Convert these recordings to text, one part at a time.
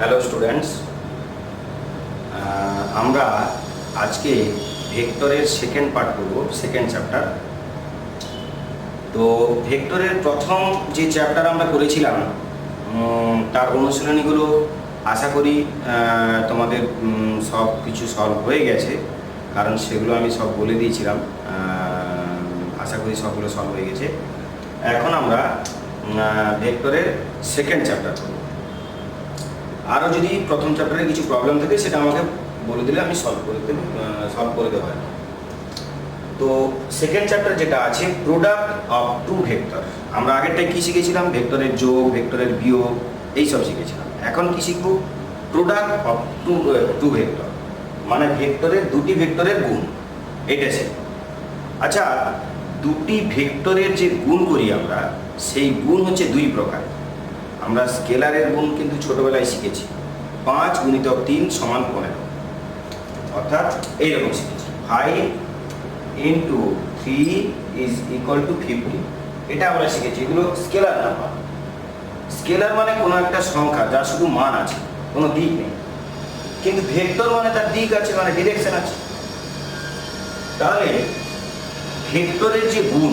Hello students, আমরা আজকে ভেক্টরের সেকেন্ড পার্ট করব, সেকেন্ড চ্যাপ্টার। তো ভেক্টরের প্রথম যে চ্যাপ্টার আমরা করেছিলাম তার অনুশীলনীগুলো আশা করি তোমাদের সব কিছু সলভ হয়ে গেছে, কারণ সেগুলো আমি সব বলে দিয়েছিলাম। আশা করি সবগুলো সলভ হয়ে গেছে। এখন আমরা ভেক্টরের সেকেন্ড চ্যাপ্টার করব। আরও যদি প্রথম চ্যাপ্টারে কিছু প্রবলেম থাকে সেটা আমাকে বলে দিলে আমি সলভ করে দেবো। তো সেকেন্ড চ্যাপ্টার যেটা আছে প্রোডাক্ট অফ টু ভেক্টর, আমরা আগেরটাই কী শিখেছিলাম? ভেক্টরের যোগ, ভেক্টরের বিয়োগ, এইসব শিখেছিলাম। এখন কি শিখব? প্রোডাক্ট অফ টু ভেক্টর, মানে ভেক্টরের দুটি ভেক্টরের গুণ, এটা শিখব। আচ্ছা, দুটি ভেক্টরের যে গুণ করি আমরা, সেই গুণ হচ্ছে দুই প্রকার। আমরা স্কেলারের গুণ কিন্তু ছোটবেলায় শিখেছি, 5 × 3 = 15, অর্থাৎ এইরকম শিখেছি 5 × 3 = 50। এটা আমরা শিখেছি, এগুলো স্কেলার নাম্বার। স্কেলার মানে কোনো একটা সংখ্যা যার শুধু মান আছে, কোনো দিক নেই। কিন্তু ভেক্টর মানে তার দিক আছে, মানে ডিরেকশন আছে। তাহলে ভেক্টরের যে গুণ,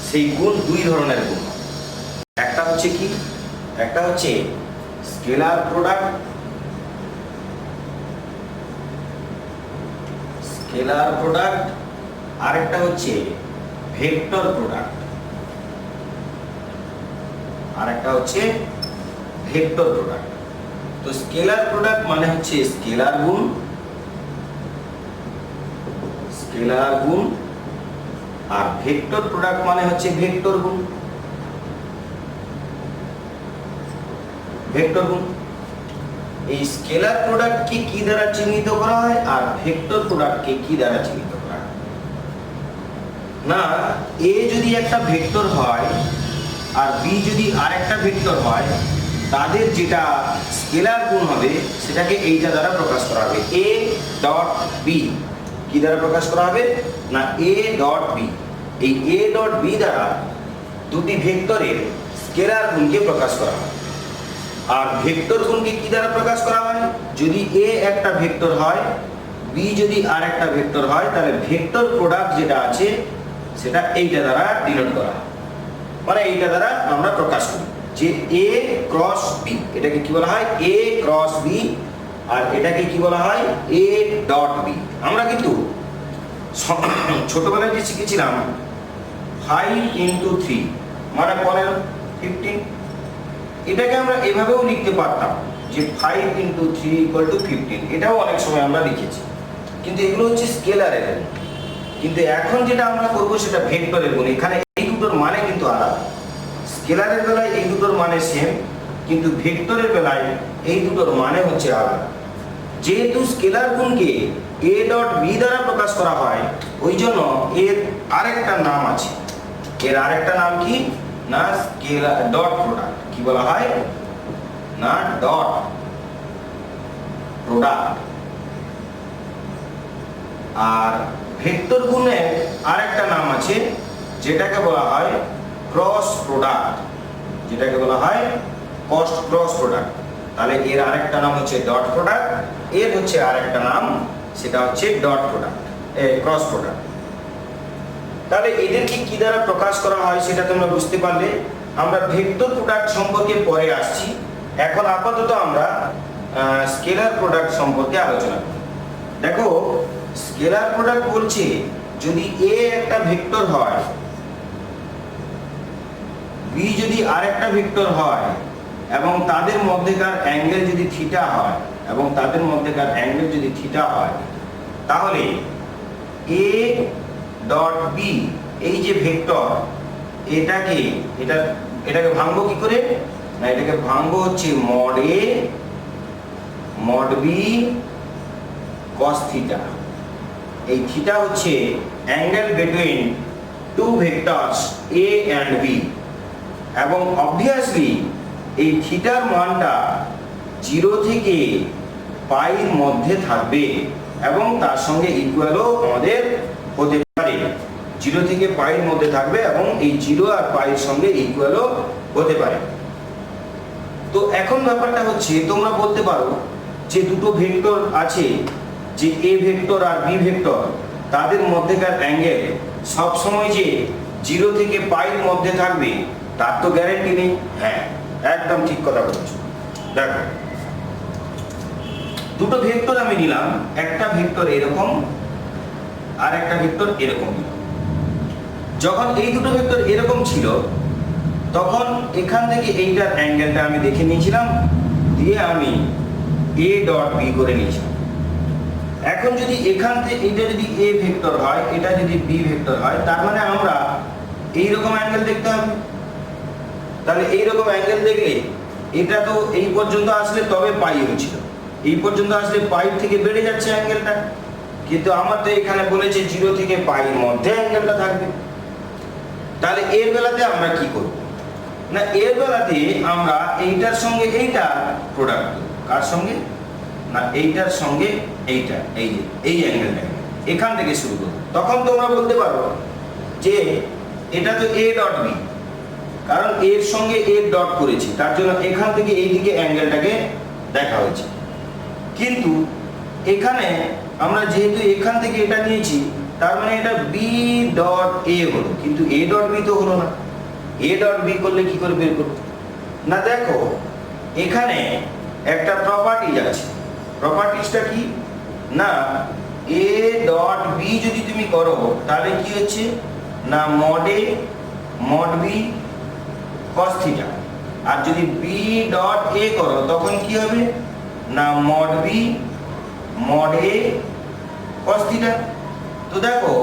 সেই গুণ দুই ধরনের গুণ। একটা হচ্ছে কি? একটা হচ্ছে স্কেলার প্রোডাক্ট, আর একটা হচ্ছে ভেক্টর প্রোডাক্ট, তো স্কেলার প্রোডাক্ট মানে হচ্ছে স্কেলার গুণ, আর ভেক্টর প্রোডাক্ট মানে হচ্ছে ভেক্টর গুণ। এই স্কেলার প্রোডাক্টকে কি দ্বারা চিহ্নিত করা হয় আর ভেক্টর প্রোডাক্টকে কি দ্বারা চিহ্নিত করা হয়? না, এ যদি একটা ভেক্টর হয় আর বি যদি আরেকটা ভেক্টর হয়, তাদের যেটা স্কেলার গুণ হবে সেটাকে এইটা দ্বারা প্রকাশ করা হবে, এ ডট বি। কি দ্বারা প্রকাশ করা হবে? না, এ ডট বি। এই এ ডট বি দ্বারা দুটি ভেক্টরের স্কেলার গুণকে প্রকাশ করা হয়। আর ভেক্টর গুণকে কি দ্বারা প্রকাশ করা হয়? যদি এ একটা ভেক্টর হয়, বি যদি আর একটা ভেক্টর হয়, তাহলে ভেক্টর প্রোডাক্ট যেটা আছে সেটা এইটা দ্বারা ডিনোট করা হয়, মানে এইটা দ্বারা আমরা প্রকাশ করি যে এ ক্রস বি। এটাকে কি বলা হয়? এ ক্রস বি। আর এটাকে কি বলা হয়? A dot B. আমরা কিন্তু ছোটবেলায় যে শিখেছিলাম 5 × 3 মানে 15, এটাকে আমরা এভাবেও লিখতে পারতাম যে 5 × 3 = 15। এটাও অনেক সময় আমরা লিখেছি, কিন্তু এগুলো হচ্ছে স্কেলারের গুণ। কিন্তু এখন যেটা আমরা করব সেটা ভেক্টরের গুণ। এখানে এই দুটোর মানে কিন্তু আলাদা। স্কেলারের বেলায় এই দুটোর মানে সেম, কিন্তু ভেক্টরের বেলায় এই দুটোর মানে হচ্ছে আলাদা। যেহেতু স্কেলার গুণকে এ ডট বি দ্বারা প্রকাশ করা হয়, ওই জন্য এর আরেকটা নাম আছে। এর আরেকটা নাম কি? না, স্কেলার ডট প্রোডাক্ট। কি বলা হয়? না, ডট প্রোডাক্ট। আর ভেক্টর গুণের আরেকটা নাম আছে, যেটাকে বলা হয় ক্রস প্রোডাক্ট। Cross product. তাহলে এর আরেকটা নাম হচ্ছে ডট প্রোডাক্ট, এর হচ্ছে আরেকটা নাম, সেটা হচ্ছে ডট প্রোডাক্ট, ক্রস প্রোডাক্ট। তাহলে এদেরকে কি দ্বারা প্রকাশ করা হয় সেটা তোমরা বুঝতে পারলে। আমরা ভেক্টর প্রোডাক্ট সম্পর্কে পরে আসছি, এখন আপাতত আমরা স্কেলার প্রোডাক্ট সম্পর্কে আলোচনা করি। দেখো, স্কেলার প্রোডাক্ট বলছে যদি এ একটা ভেক্টর হয়, বি যদি আরেকটা ভেক্টর হয়, এবং তাদের মধ্যেকার অ্যাঙ্গেল যদি থিটা হয়, তাহলে এ ডট বি, এই যে ভেক্টর, এটাকে ভাঙবো কি করে? না, এটাকে ভাঙবো হচ্ছে mod A mod B cos theta. এই থিটা হচ্ছে angle between two vectors A and B, এবং অবভিয়াসলি এই থিটার মানটা 0 থেকে পাইর মধ্যে থাকবে, এবং তার সঙ্গে ইকুয়ালও আমাদের হতে পারে। 0 থেকে পাইর মধ্যে থাকবে এবং এই 0 আর পাইর সঙ্গে ইকুয়ালও হতে পারে। তো এখন ব্যাপারটা হচ্ছে তোমরা বলতে পারো যে দুটো ভেক্টর আছে, যে এ ভেক্টর আর বি ভেক্টর, তাদের মধ্যেকার অ্যাঙ্গেল সবসময় যে 0 থেকে পাইয়ের মধ্যে থাকবে তার তো গ্যারেন্টি নেই। হ্যাঁ, একদম ঠিক কথা বলছো। দেখো, দুটো ভেক্টর আমি নিলাম, একটা ভেক্টর এরকম আর একটা ভেক্টর এরকম। যখন এই দুটো ভেক্টর এরকম ছিল তখন এখান থেকে এইটার অ্যাঙ্গেলটা আমি দেখে নিয়েছিলাম, দিয়ে আমি এ ডট বি করে নিয়েছিলাম। এখন যদি এখান থেকে এটা যদি এ ভেক্টর হয়, এটা যদি বি ভেক্টর হয়, তার মানে আমরা এইরকম অ্যাঙ্গেল দেখতে হবে। তাহলে এইরকম অ্যাঙ্গেল দেখলে এটা তো এই পর্যন্ত আসলে তবে পাই হয়েছিল, এই পর্যন্ত আসলে পাই থেকে বেড়ে যাচ্ছে অ্যাঙ্গেলটা, কিন্তু আমার তো এখানে বলেছে 0 থেকে পাইয়ের মধ্যে অ্যাঙ্গেলটা থাকবে। তাহলে এর বেলাতে আমরা কি করব না, এর বেলাতে আমরা এইটার সঙ্গে এইটা প্রোডাক্ট করব। কার সঙ্গে না, এইটার সঙ্গে এইটা, এই যে এই অ্যাঙ্গেলটা এখান থেকে শুরু করব। তখন তোমরা বলতে পারো যে এটা তো এ ডট বি, কারণ এর সঙ্গে এর ডট করেছি, তার জন্য এখান থেকে এই দিকে অ্যাঙ্গেলটাকে দেখা হয়েছে। কিন্তু এখানে আমরা যেহেতু এখান থেকে এটা নিয়েছি, তার মানে এটা বি ডট এ হলো, কিন্তু এ ডট বি তো হলো না। এ ডট বি করলে কি করে বের করব না, দেখো এখানে একটা প্রপার্টিজ আছে। প্রপার্টিজটা কি না, এ ডট বি যদি তুমি করো তাহলে কি হচ্ছে না, mod A mod B cos থিটা, আর যদি বি ডট এ করো তখন কি হবে না, mod B mod A cos থিটা। তো দেখো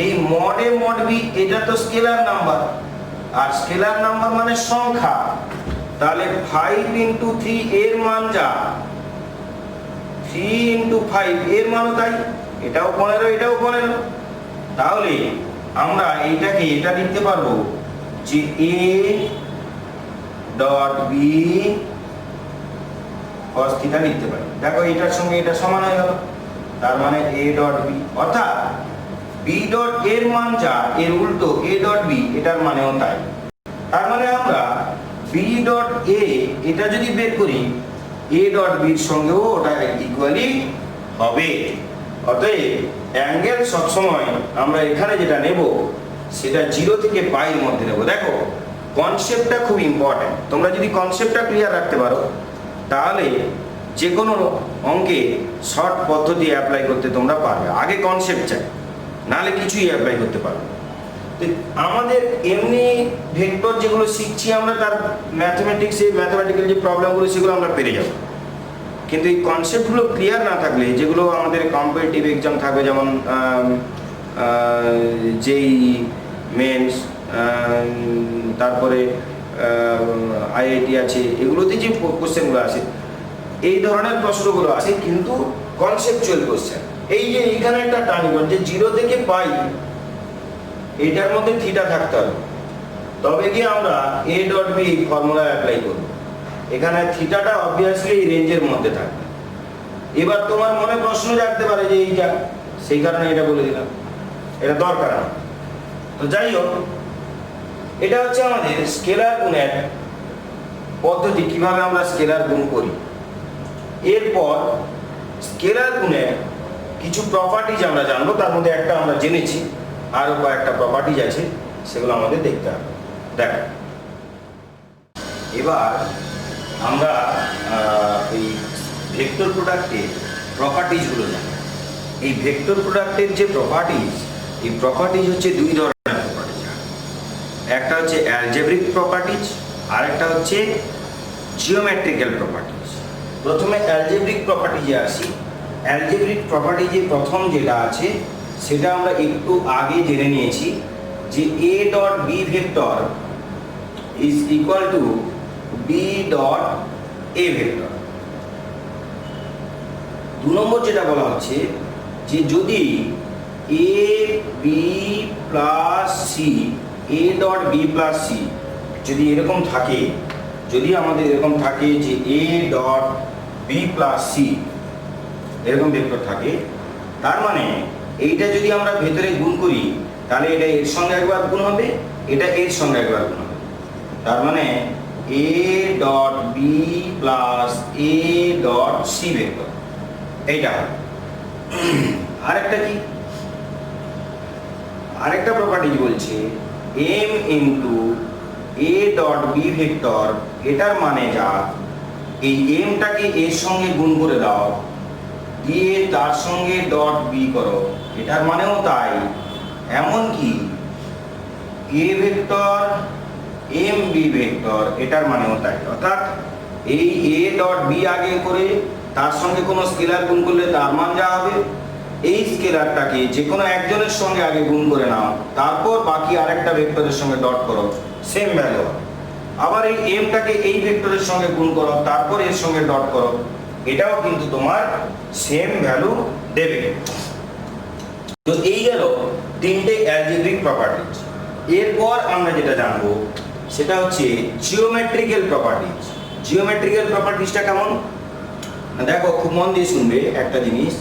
এই মড এ মড বি এটা তো স্কেলার নাম্বার, আর স্কেলার নাম্বার মানে সংখ্যা। তাহলে 5 × 3 এর মান যা, 3 × 5 এর মানও তাই, এটাও 15 এটাও 15। তাহলে আমরা এইটাকে এটা লিখতে পারবো যে A dot B cos theta লিখতে পারি। দেখো এটার সঙ্গে এটা সমান হয়ে গেল, তার মানে এ ডট বি, অর্থাৎ বি ডট এর মান যা এর উল্টো এ ডট বি এটার মানেও তাই। তার মানে আমরা বি ডট এ এটা যদি বের করি, এ ডট বির সঙ্গেও ওটা ইকুয়ালি হবে। অতএব অ্যাঙ্গেল সবসময় আমরা এখানে যেটা নেব সেটা 0 থেকে পাইয়ের মধ্যে নেব। দেখো কনসেপ্টটা খুব ইম্পর্টেন্ট, তোমরা যদি কনসেপ্টটা ক্লিয়ার রাখতে পারো তাহলে যে কোনো অঙ্কে শর্ট পদ্ধতি অ্যাপ্লাই করতে তোমরা পারবে। আগে কনসেপ্ট চাই, নাহলে কিছুই অ্যাপ্লাই করতে পারবে। তো আমাদের এমনি ভেক্টর যেগুলো শিখছি আমরা, তার ম্যাথমেটিক্যাল যে প্রবলেমগুলো সেগুলো আমরা পেরে যাব, কিন্তু এই কনসেপ্টগুলো ক্লিয়ার না থাকলে, যেগুলো আমাদের কম্পিটিটিভ এক্সাম থাকবে, যেমন যেই মেন্স, তারপরে আইআইটি আছে, এগুলোতে যে কোশ্চেনগুলো আসে, এই ধরনের প্রশ্নগুলো আসে কিন্তু কনসেপচুয়াল কোশ্চেন। এই যে এইখানে একটা টার্নিং পয়েন্ট, যে 0 থেকে পাই এটার মধ্যে থিটা থাকতে হবে, তবে কি আমরা A dot B formula apply করব। এখানে থিটাটা অবভিয়াসলি এই রেঞ্জের মধ্যে থাকবে। এবার তোমার মনে প্রশ্ন জাগতে পারে যে এইটা, সেই কারণে এটা বলে দিলাম, এটা দরকার না। তো যাই হোক, এটা হচ্ছে আমাদের স্কেলার গুণের পদ্ধতি, কিভাবে আমরা স্কেলার গুণ করি। এরপর স্কেলার গুণের কিছু প্রপার্টিজ আমরা জানবো, তার মধ্যে একটা আমরা জেনেছি, আরও কয়েকটা প্রপার্টিজ আছে, সেগুলো আমাদের দেখতে হবে। দেখো এবার আমরা এই ভেক্টর প্রোডাক্টের প্রপার্টিজগুলো জানি। এই ভেক্টর প্রোডাক্টের যে প্রপার্টিজ, এই প্রপার্টিজ হচ্ছে দুই ধরনের প্রপার্টিজ। একটা হচ্ছে অ্যালজেব্রিক প্রপার্টিজ, আর একটা হচ্ছে জিওমেট্রিক্যাল প্রপার্টিজ। প্রথমে অ্যালজেব্রিক প্রপার্টিজে আসি। অ্যালজেব্রিক প্রপার্টিজে প্রথম যেটা আছে সেটা আমরা একটু আগে জেনে নিয়েছি, যে A dot B vector is equal to B dot A vector. 2 number যেটা বলা হচ্ছে যে যদি A B plus C, A dot B plus C যদি এরকম থাকে, যদি আমাদের এরকম থাকে যে A dot B plus C এরকম ভেক্টর থাকে, তার মানে এইটা যদি আমরা ভেতরে গুণ করি তাহলে এটা এর সঙ্গে একবার গুণ হবে, এটা এর সঙ্গে একবার গুণ হবে। তার মানে A dot B plus A dot C vector, এইটা আরেকটা কি, আরেকটা প্রপার্টি বলছে m into A dot B vector, এটার মানে যা এই এমটাকে এর সঙ্গে গুণ করে দাও, দিয়ে তার সঙ্গে ডট বি করো, এটার মানেও তাই। এমনকি A vector m B vector, এটার মানেও তাই। অর্থাৎ এই এ ডট বি আগে করে তার সঙ্গে কোনো স্কেলার গুণ করলে তার মান যা হবে, এই স্কেলারটাকে যে কোনো একজনের সঙ্গে আগে গুণ করে নাও, তারপর বাকি আরেকটা ভেক্টরের সঙ্গে ডট করো, সেম ভ্যালু। আবার এই এমটাকে এই ভেক্টরের সঙ্গে গুণ করো, তারপর এর সঙ্গে ডট করো, এটাও কিন্তু তোমার সেম ভ্যালু দেবে। তো এই গেল তিনটে অ্যালজেব্রিক প্রপার্টিজ। এরপর আমরা যেটা জানবো সেটা হচ্ছে জিওমেট্রিক্যাল প্রপার্টিজ। জিওমেট্রিক্যাল প্রপার্টিজটা কেমন, দেখো খুব মন দিয়ে শুনবে একটা জিনিস,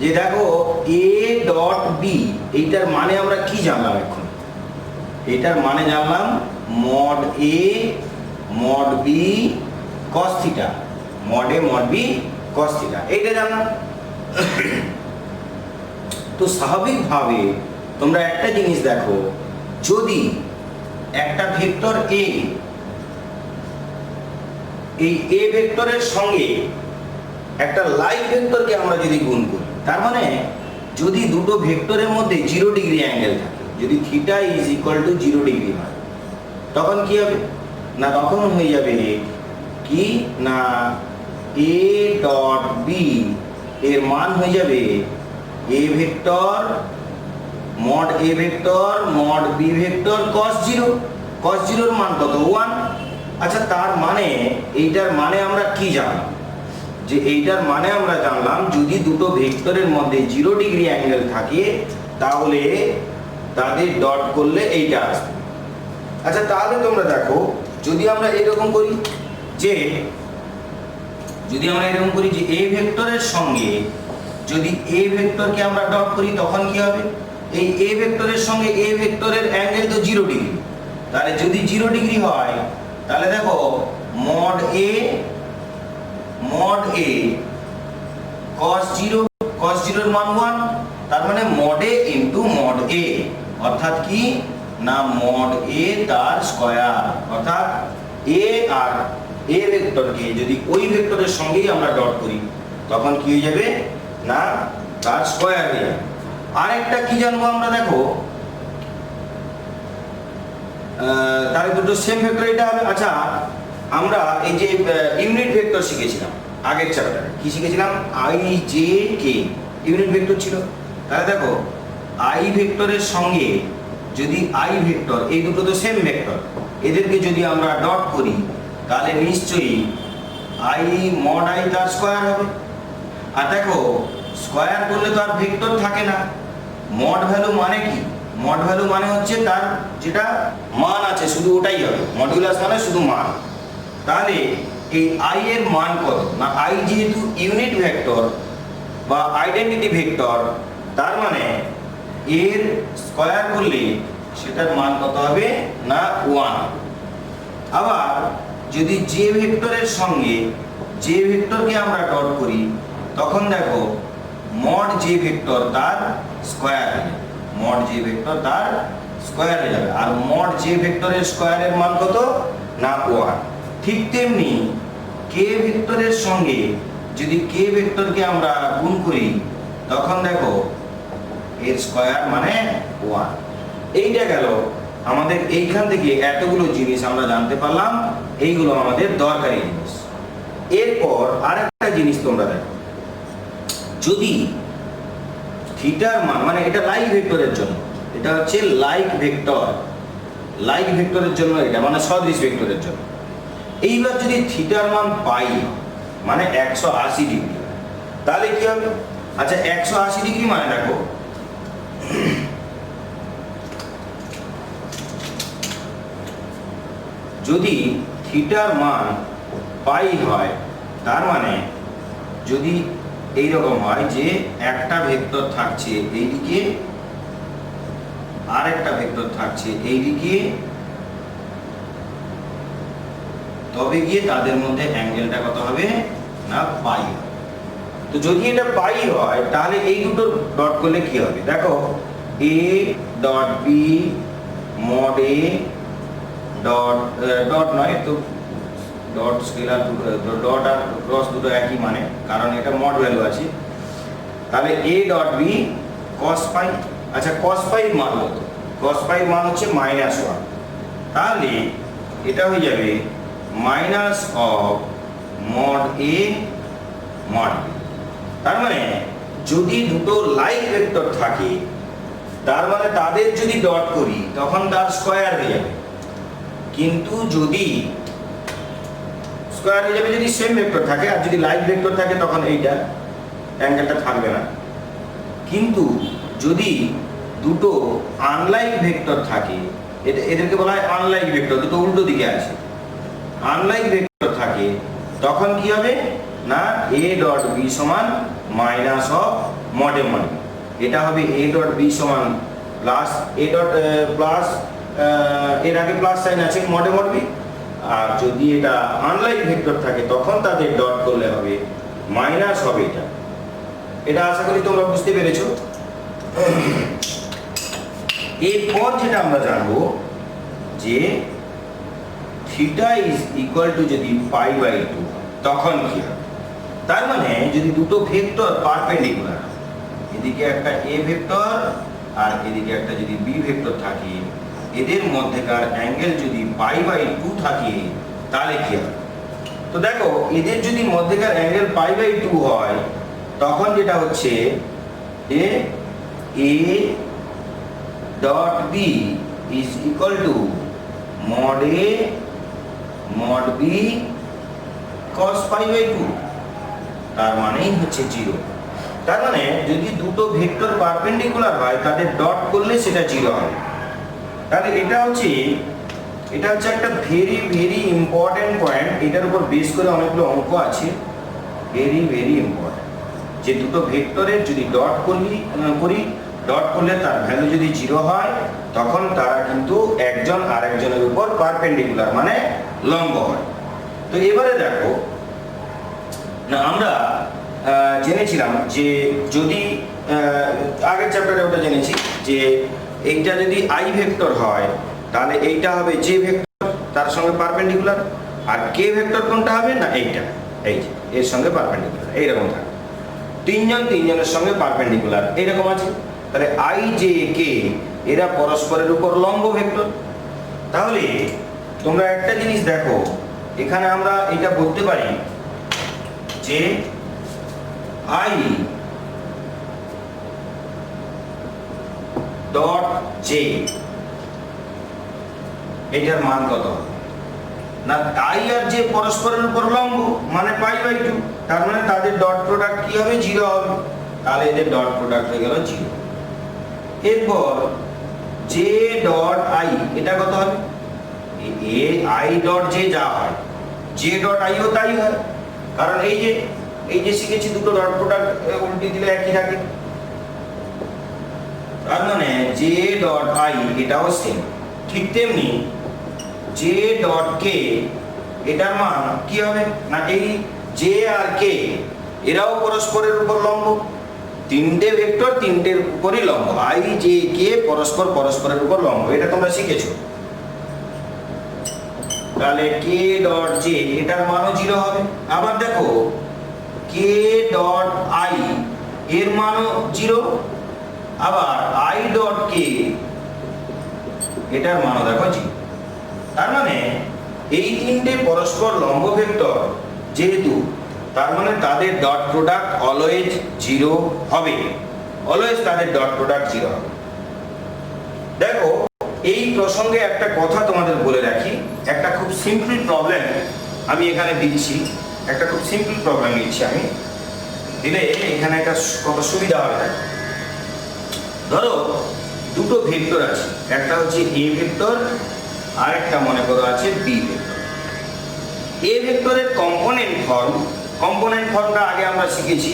যে দেখো এ ডট বি, এইটার মানে আমরা কি জানলাম এখন, এটার মানে জানলাম mod A mod B cos theta, mod A mod B cos theta, এইটা জানলাম। তো স্বাভাবিকভাবে তোমরা একটা জিনিস দেখো, যদি একটা ভেক্টর এ, এই এ ভেক্টরের সঙ্গে একটা লাইক ভেক্টরকে আমরা যদি গুণ করি, তার মানে যদি দুটো ভেক্টরের মধ্যে 0 ডিগ্রি অ্যাঙ্গেল থাকে, যদি theta is equal two 0 degree হয়, তখন কি হবে না, তখন হয়ে যাবে কি না এ ডট বি এর মান হয়ে যাবে A vector mod A vector mod B vector cos 0, cos 0 এর মান কত 1। আচ্ছা, তার মানে এইটার মানে আমরা কি জানলাম, যে এইটার মানে আমরা জানলাম যদি দুটো ভেক্টরের মধ্যে 0 ডিগ্রি অ্যাঙ্গেল থাকে তাহলে তাদের ডট করলে এইটা আসবে। আচ্ছা, তাহলে তোমরা দেখো যদি আমরা এরকম করি, যে যদি আমরা এরকম করি যে এ ভেক্টরের সঙ্গে যদি এ ভেক্টরকে আমরা ডট করি, তখন কি হবে, এই এ ভেক্টরের সঙ্গে এ ভেক্টরের অ্যাঙ্গেল তো 0 ডিগ্রি, তাহলে যদি 0 ডিগ্রি হয় তাহলে দেখো মড এ cos 0, cos 0 এর মান 1, তার মানে মড এ ইনটু মড এ, অর্থাৎ কি না মড এ তার স্কয়ার, অর্থাৎ এ আর এ ভেক্টরকে যদি ওই ভেক্টরের সঙ্গেই আমরা ডট করি, তখন কি হয়ে যাবে না তার স্কয়ার হয়ে যাবে। আরেকটা কি জানবো আমরা, দেখো তাহলে দুটো সেম ভেক্টর এটা হবে। আচ্ছা, আমরা এই যে ইউনিট ভেক্টর শিখেছিলাম আগের চ্যাপ্টারে, কি শিখেছিলাম, I J K unit vector ছিল। তাহলে দেখো আই ভেক্টরের সঙ্গে যদি আই ভেক্টর, এই দুটো তো সেম ভেক্টর, এদেরকে যদি আমরা ডট করি তাহলে নিশ্চয়ই আই মড আই তার স্কয়ার হবে। আর দেখো স্কয়ার করলে তো আর ভেক্টর থাকে না, মড ভ্যালু মানে কি, মড ভ্যালু মানে হচ্ছে তার যেটা মান আছে শুধু ওটাই হবে, মডুলাস মানে শুধু মান। তাহলে এই আই এর মান কত না, আই যেহেতু ইউনিট ভেক্টর বা আইডেন্টিটি ভেক্টর, তার মানে এর স্কয়ার করলে সেটার মান কত হবে না 1। আবার যদি যে ভেক্টরের সঙ্গে যে ভেক্টরকে আমরা ডট করি, তখন দেখো মড যে ভেক্টর তার স্কয়ার হয়ে যাবে, মড যে ভেক্টর তার স্কয়ার হয়ে যাবে, আর মড যে ভেক্টরের স্কয়ারের মান কত না 1। ঠিক তেমনি কে ভেক্টরের সঙ্গে যদি কে ভেক্টরকে আমরা গুণ করি, তখন দেখো এর স্কয়ার মানে 1। এইটা গেল আমাদের, এইখান থেকে এতগুলো জিনিস আমরা জানতে পারলাম, এইগুলো আমাদের দরকারি জিনিস। এরপর আরেকটা জিনিস তোমরা দেখো, যদি থিটার মান, মানে এটা লাইক ভেক্টরের জন্য, এটা হচ্ছে লাইক ভেক্টর, লাইক ভেক্টরের জন্য এটা মানে সদৃশ ভেক্টরের জন্য। এইবার যদি থিটার মান পাই মানে 180 ডিগ্রি, তাহলে কি হবে, আচ্ছা 180 ডিগ্রি মানে দেখো যদি থিটার মান পাই হয়, তার মানে যদি এইরকম হয় যে একটা ভেক্টর থাকছে এইদিকে, আর একটা ভেক্টর থাকছে এইদিকে, তবে গিয়ে তাদের মধ্যে অ্যাঙ্গেলটা কত হবে না পাই হবে। তো যদি এটা পাই হয় তাহলে এই দুটো ডট করলে কি হবে, দেখো A dot B mod A dot dot নয় তো ডট স্কেলার ডট আর ক্রস দুটো একই মানে, কারণ এটা মড ভ্যালু আছে। তাহলে এ ডট বি কস পাই, আচ্ছা কস পাই মান কত, কস পাই মান হচ্ছে -1, তাহলে এটা হয়ে যাবে minus of mod A mod B. তার মানে যদি দুটো লাইক ভেক্টর থাকে তার মানে তাদের যদি ডট করি তখন তার স্কয়ার হয়ে যাবে, কিন্তু যদি স্কয়ার হয়ে যাবে যদি সেম ভেক্টর থাকে, আর যদি লাইক ভেক্টর থাকে তখন এইটা অ্যাঙ্গেলটা থাকবে না। কিন্তু যদি দুটো আনলাইক ভেক্টর থাকে, এদেরকে বলা হয় আনলাইক ভেক্টর, দুটো উল্টো দিকে আছে, আনলাইক ভেক্টর থাকে তখন কি হবে না এ ডট বি সমান minus of mod A mod B. এটা হবে এ ডট বি সমান প্লাস এ ডট প্লাস এর আগে প্লাস সাইন আছে মড এ মড বি। আর যদি এটা আনলাইক ভেক্টর থাকে তখন তাদের ডট করলে হবে মাইনাস হবে এটা। এটা আশা করি তোমরা বুঝতে পেরেছো। এরপর যেটা আমরা জানবো যে থিটা ইজ ইকুয়াল টু যদি π/2 তখন কি হবে। তার মানে যদি দুটো ভেক্টর পারপেন্ডিকুলার, এদিকে একটা এ ভেক্টর আর এদিকে একটা যদি বি ভেক্টর থাকে, এদের মধ্যেকার অ্যাঙ্গেল যদি π/2 থাকে তাহলে কি হবে। তো দেখো এদের যদি মধ্যেকার অ্যাঙ্গেল π/2 হয় তখন যেটা হচ্ছে যে A dot B is equal to mod A mod B cos π/2, তার মানেই হচ্ছে 0। তার মানে যদি দুটো ভেক্টর পারপেন্ডিকুলার হয় তাদের ডট করলে সেটা 0 হবে। তাহলে এটা হচ্ছে একটা ভেরি ভেরি ইম্পর্টেন্ট পয়েন্ট, এটার উপর বেস করে অনেকগুলো অঙ্ক আছে, ভেরি ভেরি ইম্পর্টেন্ট। যে দুটো ভেক্টরের যদি ডট করি ডট করলে তার ভ্যালু যদি 0 হয় তখন তারা কিন্তু একজন আরেকজনের উপর পারপেন্ডিকুলার মানে লম্ব হয়। তো এবারে দেখো না আমরা জেনেছিলাম যে যদি আগের চ্যাপ্টারে ওটা জেনেছি যে এইটা যদি আই ভেক্টর হয় তাহলে এইটা হবে জে ভেক্টর তার সঙ্গে পারপেন্ডিকুলার, আর কে ভেক্টর কোনটা হবে না এইটা, এই যে এর সঙ্গে পারপেন্ডিকুলার এইরকম থাকে, তিনজনের সঙ্গে পারপেন্ডিকুলার এইরকম আছে। তাহলে আই জে কে এরা পরস্পরের উপর লম্ব ভেক্টর। তাহলে তোমরা একটা জিনিস দেখো, এখানে আমরা এটা বলতে পারি যে আই ডট জে এটার মান কত হবে না, আই আর জে পরস্পরের উপর লম্ব মানে π/2, তার মানে তাদের ডট প্রোডাক্ট কি হবে 0 হবে, তাহলে এদের ডট প্রোডাক্ট হয়ে গেল 0। এরপর জে ডট আই এটা কত হবে, এ আই ডট জে যা হয় জে ডট আইও তাই হয়, কারণ এই যে শিখেছি দুটো ডট প্রোডাক্ট উল্টে দিলে একই থাকে। তার মানে জে ডট আই এটাও সেম। ঠিক তেমনি জে ডট কে এটার মান কি হবে না এই জে আর কে এরাও পরস্পরের উপর লম্ব, তিনটে ভেক্টর তিনটের উপরই লম্ব, আই জে কে পরস্পরের উপর লম্ব, এটা তোমরা শিখেছো। তাহলে কে ডট জে এটার মানও 0 হবে। আবার দেখো কে ডট আই এর মানও 0, আবার আই ডট কে এটার মানও দেখো 0। তার মানে এই তিনটে পরস্পর লম্ব ভেক্টর যেহেতু, তার মানে তাদের ডট প্রোডাক্ট অলওয়েজ 0 হবে, অলওয়েজ তাদের ডট প্রোডাক্ট 0 হবে। দেখো এই প্রসঙ্গে একটা কথা তোমাদের বলে রাখি, একটা খুব সিম্পল প্রবলেম আমি এখানে দিচ্ছি, একটা খুব সিম্পল প্রবলেম দিচ্ছি আমি, দিলে এখানে একটা কত সুবিধা হবে। ধরো দুটো ভেক্টর আছে, একটা হচ্ছে এ ভেক্টর আর একটা মনে করো আছে বি ভেক্টর। এ ভেক্টরের কম্পোনেন্ট ফর্মটা আগে আমরা শিখেছি।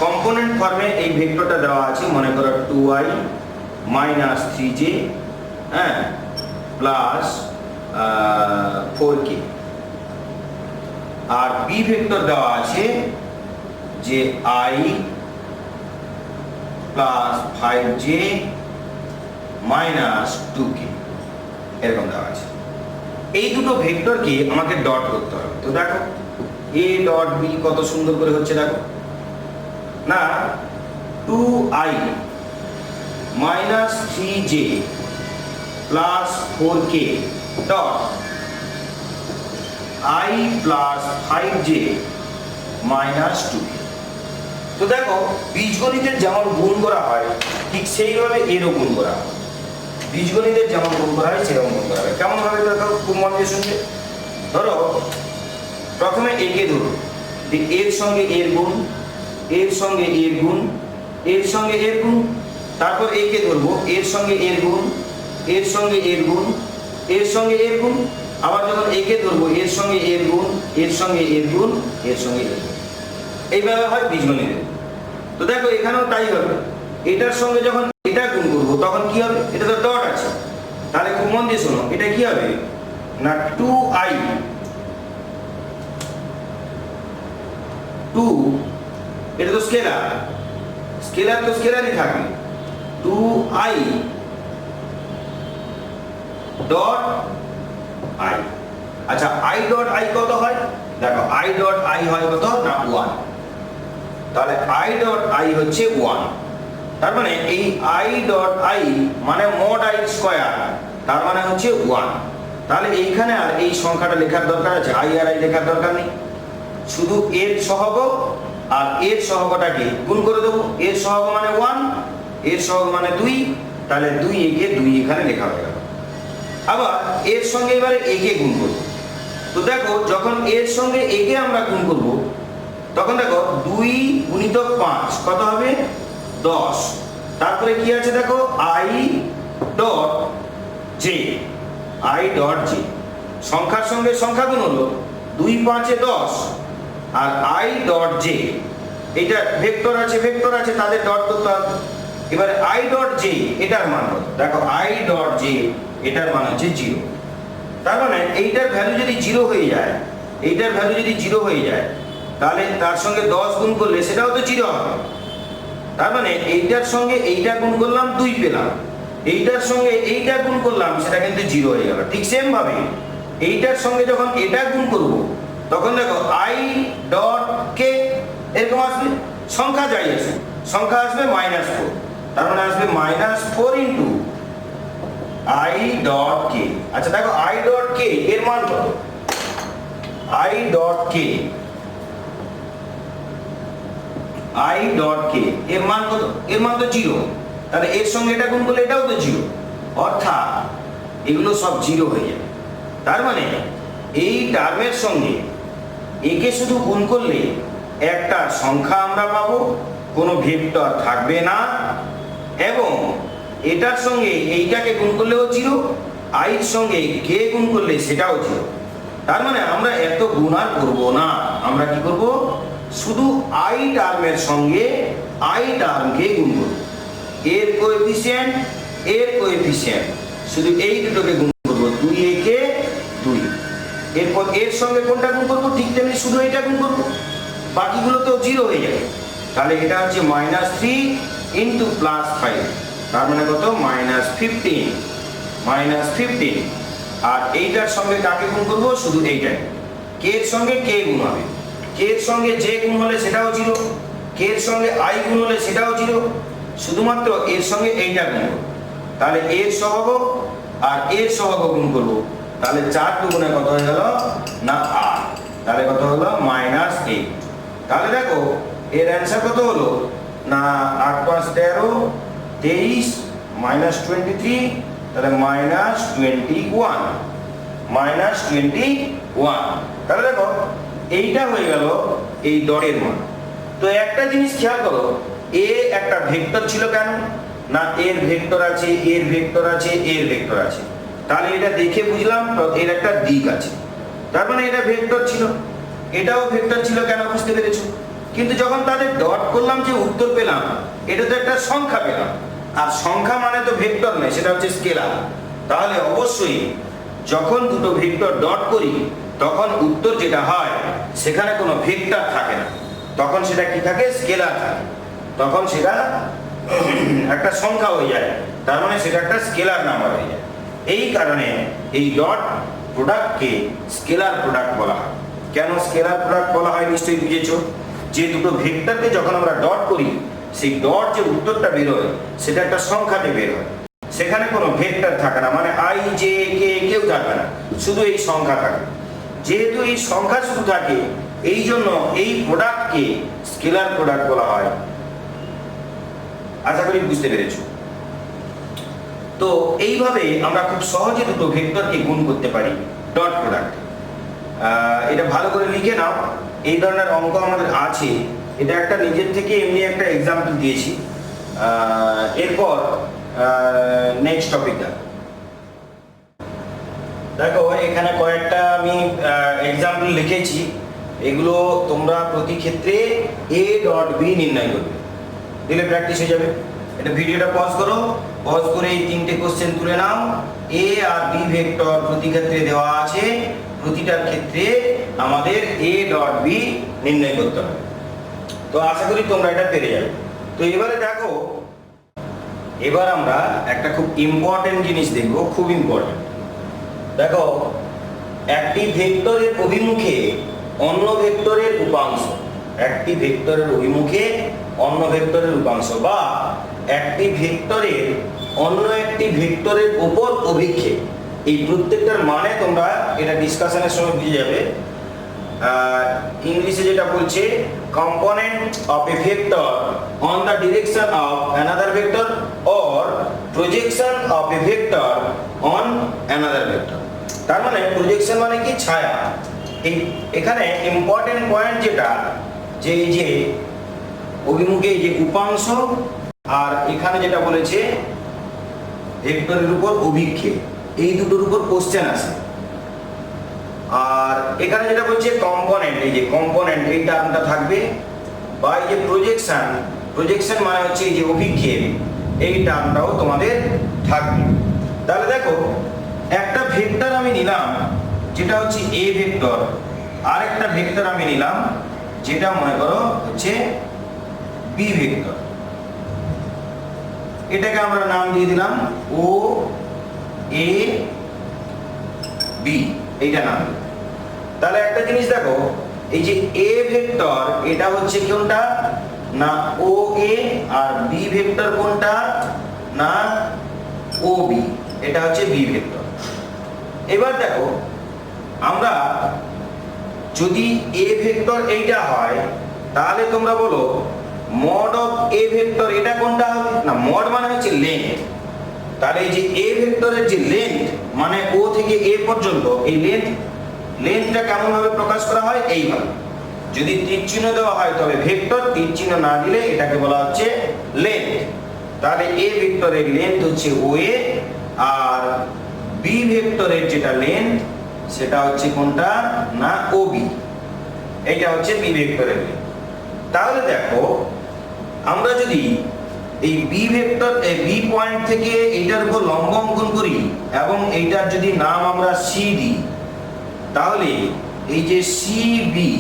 কম্পোনেন্ট ফর্মে এই ভেক্টরটা দেওয়া আছে, মনে করো 2i minus 3j plus 4k, আর বি ভেক্টর দেওয়া আছে যে i plus 5j minus 2k, এরকম দেওয়া আছে। এই দুটো ভেক্টরকে আমাকে ডট করতে হবে। তো দেখো a ডট b কত সুন্দর করে হচ্ছে, দেখো না, 2i minus 3j plus 4k dot i plus 5j minus 2k। তো দেখো বীজগণিতের যেমন গুণ করা হয় ঠিক সেইভাবে এরও গুণ করা হয়। বীজগণিতের যেমন গুণ করা হয় সেরকম গুণ করা হয়। কেমন ভাবে দেখো, খুব মন দিয়ে শুনবে। ধরো প্রথমে একে ধরো, এর সঙ্গে এর গুণ, এর সঙ্গে এর গুণ, এর সঙ্গে এর গুণ। তারপর একে ধরবো, এর সঙ্গে এর গুণ, এর সঙ্গে এর গুণ, এর সঙ্গে এর গুণ। আবার যখন একে ধরবো, এর সঙ্গে এর গুণ, এর সঙ্গে এর গুণ, এর সঙ্গে এর গুণ। এইভাবে হয় বীজগণিতের। তো দেখো এখানেও তাই হবে। এটার সঙ্গে যখন এটা গুণ করবো তখন কি হবে, এটা তো ডট আছে, তাহলে খুব মন দিয়ে শোনো, এটা কি হবে না 2i 2, এটা তো স্কেলার, স্কেলার তো স্কেলারই থাকবে, 2i ডট i। আচ্ছা i ডট i কত হয়, দেখো i ডট i হয় কত না 1, তাহলে i ডট i হচ্ছে 1। তার মানে এই i ডট i মানে mod i স্কয়ার, তার মানে হচ্ছে 1। তাহলে এইখানে আর এই সংখ্যাটা লেখার দরকার আছে, i আর i লেখার দরকার নেই, শুধু এর সহগ আর এর সহগটাকে গুণ করে দেবো। এর সহগ মানে 1, এর সহগ মানে 2, তাহলে 2 একে 2 এখানে লেখা হয়ে গেল। আবার এর সঙ্গে এবারে একে গুণ করব। তো দেখো যখন এর সঙ্গে একে আমরা গুণ করব তখন দেখো 2 গুণিতক 5 কত হবে 10। তারপরে কি আছে দেখো i dot j, i dot j, সংখ্যার সঙ্গে সংখ্যা গুণ হলো 2 5 এ 10, আর i ডট j, এটা ভেক্টর আছে, ভেক্টর আছে, তাদের ডট করতে হবে। এবারে i ডট j এটার মান কত, দেখো i ডট j এটার মান হচ্ছে 0। তার মানে এইটার ভ্যালু যদি 0 হয়ে যায়, এইটার ভ্যালু যদি 0 হয়ে যায়, তাহলে তার সঙ্গে 10 গুণ করলে সেটাও তো 0 হবে। তার মানে এইটার সঙ্গে এইটা গুণ করলাম 2 পেলাম, এইটার সঙ্গে এইটা গুণ করলাম সেটা কিন্তু 0 হয়ে গেল। ঠিক সেম ভাবে এইটার সঙ্গে যখন এটা গুণ করব তখন দেখো i ডট k এরকম আসবে, সংখ্যা যাই আসে, সংখ্যা আসবে -4, তার মানে আসবে -4 ইন্টু i ডট k। আচ্ছা দেখো i ডট k এর মান কত, i dot k, i dot k এর মান কত, এর মান তো 0, তাহলে এর সঙ্গে এটা গুণ করলে এটাও তো 0, অর্থাৎ এগুলো সব 0 হয়ে যাবে। তার মানে এই টার্মের সঙ্গে একে শুধু গুণ করলে একটা সংখ্যা আমরা পাবো, কোনো ভেক্টর থাকবে না, এবং এটার সঙ্গে এইটাকে গুণ করলেও 0, i এর সঙ্গে k গুণ করলে সেটাও 0। তার মানে আমরা এত গুণ আর করবো না, আমরা কি করব, শুধু i টার্মের সঙ্গে i টার্মকে গুণ করব, এর কোএফিসিয়েন্ট এর কোএফিসিয়েন্ট, শুধু এই দুটোকে গুণ করব, 2 একে 2। এরপর এর সঙ্গে কোনটা গুণ করব, ঠিক তেমনি শুধু এটা গুণ করব, বাকিগুলো তো 0 হয়ে যাবে। তাহলে এটা হচ্ছে -3 ইন্টু +5, তার মানে কত -15, আর এইটার সঙ্গে কাকে গুণ করব, শুধু এইটাকে, কে এর সঙ্গে কে গুণ হবে, কে এর সঙ্গে যে গুণ হলে সেটাও 0, কে এর সঙ্গে i গুণ হলে সেটাও 0, শুধুমাত্র এর সঙ্গে এইটা গুণ করব। তাহলে এর সহগ আর এর সহগ গুণ করব, তাহলে 4 দুগুণে কত হয়ে গেল না 8, তাহলে কত হলো -8। তাহলে দেখো এর অ্যান্সার কত হলো না 8 5 13 23 -23, তাহলে -21। তাহলে দেখো এইটা হয়ে গেল এই ডটের মান। তো একটা জিনিস খেয়াল করো, এ একটা ভেক্টর ছিল কেন না, এর ভেক্টর আছে, এর ভেক্টর আছে, এর ভেক্টর আছে, তাহলে এটা দেখে বুঝলাম এর একটা দিক আছে, তার মানে এটা ভেক্টর ছিল, এটাও ভেক্টর ছিল, কেন বুঝতে পেরেছো। কিন্তু যখন তাদের ডট করলাম যে উত্তর পেলাম, এটা তো একটা সংখ্যা পেলাম, আর সংখ্যা মানে তো ভেক্টর নয়, সেটা হচ্ছে স্কেলার। তাহলে অবশ্যই যখন দুটো ভেক্টর ডট করি তখন উত্তর যেটা হয় সেখানে কোনো ভেক্টর থাকে না, তখন সেটা কি থাকে, স্কেলার থাকে, তখন সেটা একটা সংখ্যা হয়ে যায়, তার মানে সেটা একটা স্কেলার নাম্বার হয়ে যায়। এই কারণে এই ডট প্রোডাক্টকে স্কেলার প্রোডাক্ট বলা হয়। কেন স্কেলার প্রোডাক্ট বলা হয় নিশ্চয়ই বুঝেছো, যে দুটো ভেক্টরকে যখন আমরা ডট করি সেই ডট যে উত্তরটা বের হয় সেটা একটা সংখ্যাতে বের হয়, সেখানে কোনো ভেক্টর থাকে না, মানে আই জে কে কেউ থাকবে না, শুধু এই সংখ্যা থাকে। যেহেতু এই সংখ্যা শুধু থাকে এই জন্য এই প্রোডাক্টকে স্কেলার প্রোডাক্ট বলা হয়। আশা করি বুঝতে পেরেছো। তো এইভাবে আমরা খুব সহজে দুটো ভেক্টরকে গুণ করতে পারি ডট প্রোডাক্ট। এটা ভালো করে লিখে নাও, এই ধরনের অঙ্ক আমাদের আছে। এটা একটা নিজের থেকে এমনি একটা এক্সাম্পল দিয়েছি। এরপর নেক্সট টপিকটা দেখো, এখানে কয়েকটা আমি এক্সাম্পল লিখেছি, এগুলো তোমরা প্রতি ক্ষেত্রে এ ডট বি নির্ণয় করবে, দিলে প্র্যাকটিস হয়ে যাবে। এটা ভিডিওটা পজ করো, পজ করে এই তিনটে কোশ্চেন তুলে নাও। এ আর বি ভেক্টর প্রতি ক্ষেত্রে দেওয়া আছে, প্রতিটার ক্ষেত্রে আমাদের এ ডট বি নির্ণয় করতে হবে। তো আশা করি তোমরা এটা পেরে যাবে। তো এবারে দেখো, এবার আমরা একটা খুব ইম্পর্টেন্ট জিনিস দেখবো, খুব ইম্পর্টেন্ট। দেখো, একটি ভেক্টরের অভিমুখে অন্য ভেক্টরের উপাংশ, একটি ভেক্টরের অভিমুখে অন্য ভেক্টরের উপাংশ, বা একটি ভেক্টরের অন্য একটি ভেক্টরের উপর অভিক্ষেপ, এই প্রত্যেকটার মানে তোমরা এটা ডিসকাশনের সময় বুঝে যাবে। ইংলিশে যেটা বলছে, component of A vector on the direction of another vector or projection of A vector on another vector. তার মানে প্রজেকশন মানে কি, ছায়া। এখানে ইম্পর্টেন্ট পয়েন্ট যেটা, যে এই যে অভিমুখে এই যে উপাংশ, আর এখানে যেটা বলেছে ভেক্টরের উপর অভিক্ষেপ, এই দুটোর উপর কোশ্চেন আছে। আর এখানে যেটা বলছে কম্পোনেন্ট, এই যে কম্পোনেন্ট এই টার্মটা থাকবে, বা এই যে প্রজেকশন, প্রজেকশন মানে হচ্ছে এই যে অভিক্ষেপ, এই টার্মটাও তোমাদের থাকবে। তাহলে দেখো, একটা ভেক্টর আমি নিলাম যেটা হচ্ছে এ ভেক্টর, আর একটা ভেক্টর আমি নিলাম যেটা মনে করো হচ্ছে বি ভেক্টর। এটাকে আমরা নাম দিয়ে দিলাম ও এ বি, এইটা নাম। তাহলে একটা জিনিস দেখো, এই যে এ ভেক্টর এটা হচ্ছে কোনটা না ও এ, আর বি ভেক্টর কোনটা না ও বি, এটা হচ্ছে বি ভেক্টর। এবার দেখো, আমরা যদি এ ভেক্টর এইটা হয় তাহলে তোমরা বলো মড অফ এ ভেক্টর এটা কোনটা হবে না, মড মানে হচ্ছে লেন্থ। তাহলে এই যে এ ভেক্টরের যে লেন্থ মানে ও থেকে এ পর্যন্ত, এই লেন্থটা কেমন ভাবে প্রকাশ করা হয়, এইভাবে। যদি তীর চিহ্ন দেওয়া হয় তবে ভেক্টর, তীর চিহ্ন না দিলে এটাকে বলা হচ্ছে লেন্থ। তাহলে এ ভেক্টরের লেন্থ হচ্ছে ও এ, আর বি ভেক্টরের যেটা লেন্থ সেটা হচ্ছে কোনটা না ও বি, এইটা হচ্ছে বি ভেক্টরের লেন্থ। তাহলে দেখো, আমরা যদি এই বি ভেক্টর বি পয়েন্ট থেকে এইটার উপর লম্ব অঙ্কন করি এবং এইটার যদি নাম আমরা সি দিই, তাহলে এই যে সি বি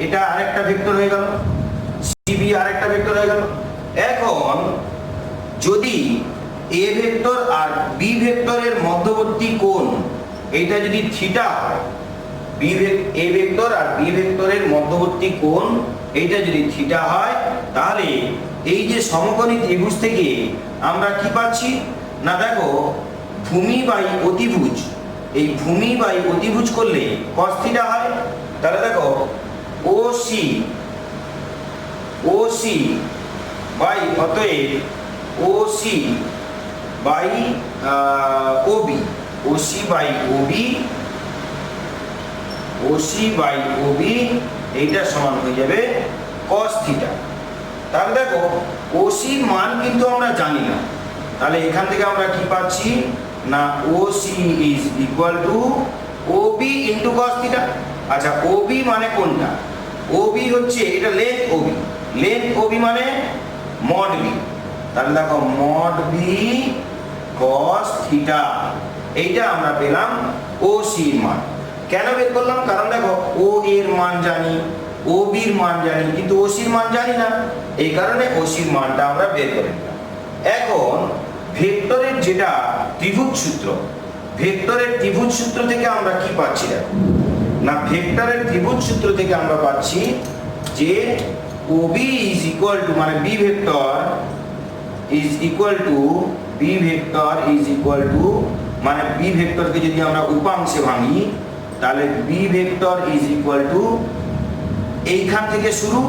এটা আরেকটা ভেক্টর হয়ে গেল, সি বি আরেকটা ভেক্টর হয়ে গেল। এখন যদি এ ভেক্টর আর বি ভেক্টরের মধ্যবর্তী কোণ এইটা যদি থিটা হয়, এ ভেক্টর আর বি ভেক্টরের মধ্যবর্তী কোণ এইটা যদি থিটা হয়, তাহলে এই যে সমকোণী ত্রিভুজ থেকে আমরা কি পাচ্ছি না, দেখো ভূমি বাই অতিভুজ, এই ভূমি বাই অতিভুজ করলে cos থিটা হয়। তাহলে দেখো ও সি বাই, অতএব O C by O B, O C by O B, O C by O B এইটা সমান হয়ে যাবে cos থিটা। তাহলে দেখো ও সির মান কিন্তু আমরা জানি না, তাহলে এখান থেকে আমরা কি পাচ্ছি না O C is equal to O B into cos থিটা। আচ্ছা, ও বি মানে কোনটা, ও বি হচ্ছে এটা length O B, length O B মানে মড বি। তাহলে দেখো মড বি cos থিটা, এইটা আমরা পেলাম ও সির মান। কেন বের করলাম? কারণ দেখো ও এর মান জানি, ও বির মান জানি, কিন্তু ওসির মান জানি না, এই কারণে ওসির মানটা আমরা বের করে নিলাম। এখন ভেক্টরের যেটা ত্রিভুজ সূত্র, ভেক্টরের ত্রিভুজ সূত্র থেকে আমরা কি পাচ্ছি? দেখো না, ভেক্টরের ত্রিভুজ সূত্র থেকে আমরা পাচ্ছি যে OB ইজ ইকুয়াল টু, মানে B vector is equal to, B vector is equal to, মানে বি ভেক্টরকে যদি আমরা উপাংশে ভাঙি তাহলে B vector is equal to, এইখান থেকে শুরু